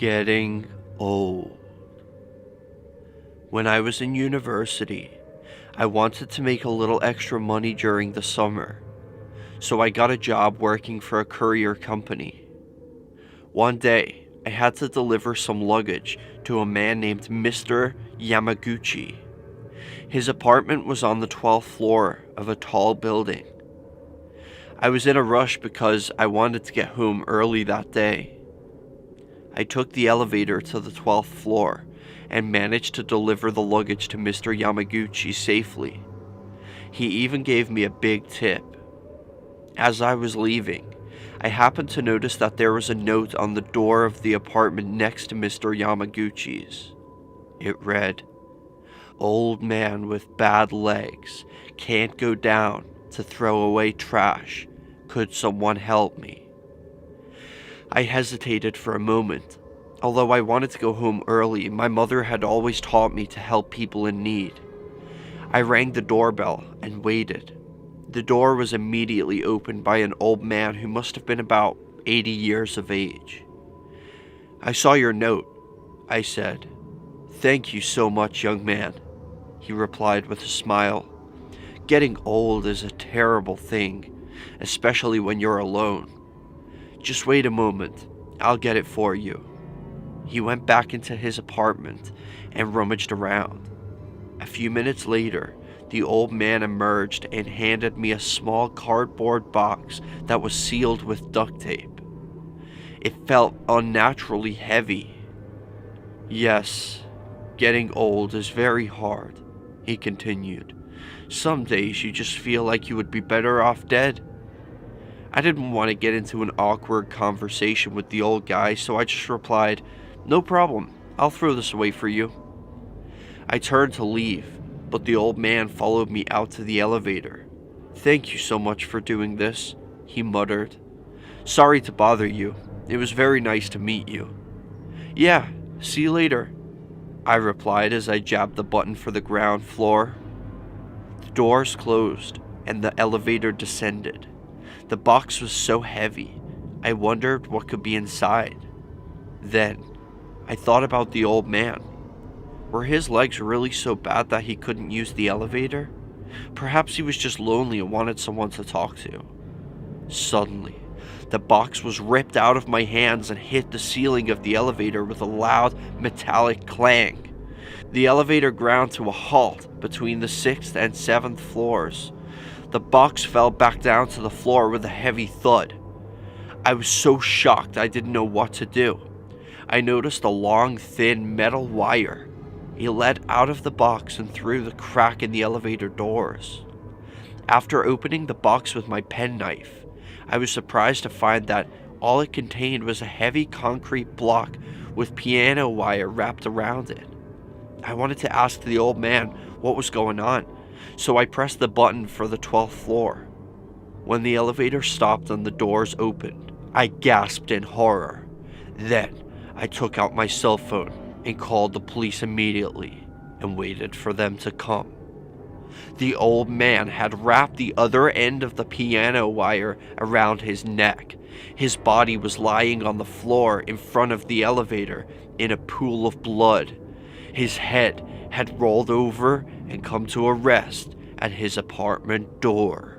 Getting old. When I was in university, I wanted to make a little extra money during the summer, so I got a job working for a courier company. One day, I had to deliver some luggage to a man named Mr. Yamaguchi. His apartment was on the 12th floor of a tall building. I was in a rush because I wanted to get home early that day. I took the elevator to the 12th floor and managed to deliver the luggage to Mr. Yamaguchi safely. He even gave me a big tip. As I was leaving, I happened to notice that there was a note on the door of the apartment next to Mr. Yamaguchi's. It read, "Old man with bad legs, can't go down to throw away trash. Could someone help me?" I hesitated for a moment. Although I wanted to go home early, my mother had always taught me to help people in need. I rang the doorbell and waited. The door was immediately opened by an old man who must have been about 80 years of age. "I saw your note," I said. "Thank you so much, young man," he replied with a smile. "Getting old is a terrible thing, especially when you're alone. Just wait a moment, I'll get it for you." He went back into his apartment and rummaged around. A few minutes later, the old man emerged and handed me a small cardboard box that was sealed with duct tape. It felt unnaturally heavy. "Yes, getting old is very hard," he continued. "Some days you just feel like you would be better off dead." I didn't want to get into an awkward conversation with the old guy, so I just replied, "No problem, I'll throw this away for you." I turned to leave, but the old man followed me out to the elevator. "Thank you so much for doing this," he muttered. "Sorry to bother you. It was very nice to meet you." "Yeah, see you later," I replied as I jabbed the button for the ground floor. The doors closed and the elevator descended. The box was so heavy, I wondered what could be inside. Then, I thought about the old man. Were his legs really so bad that he couldn't use the elevator? Perhaps he was just lonely and wanted someone to talk to. Suddenly, the box was ripped out of my hands and hit the ceiling of the elevator with a loud metallic clang. The elevator ground to a halt between the 6th and 7th floors. The box fell back down to the floor with a heavy thud. I was so shocked I didn't know what to do. I noticed a long, thin metal wire. It led out of the box and through the crack in the elevator doors. After opening the box with my penknife, I was surprised to find that all it contained was a heavy concrete block with piano wire wrapped around it. I wanted to ask the old man what was going on, so I pressed the button for the 12th floor. When the elevator stopped and the doors opened, I gasped in horror. Then, I took out my cell phone and called the police immediately and waited for them to come. The old man had wrapped the other end of the piano wire around his neck. His body was lying on the floor in front of the elevator in a pool of blood. His head had rolled over and come to a rest at his apartment door.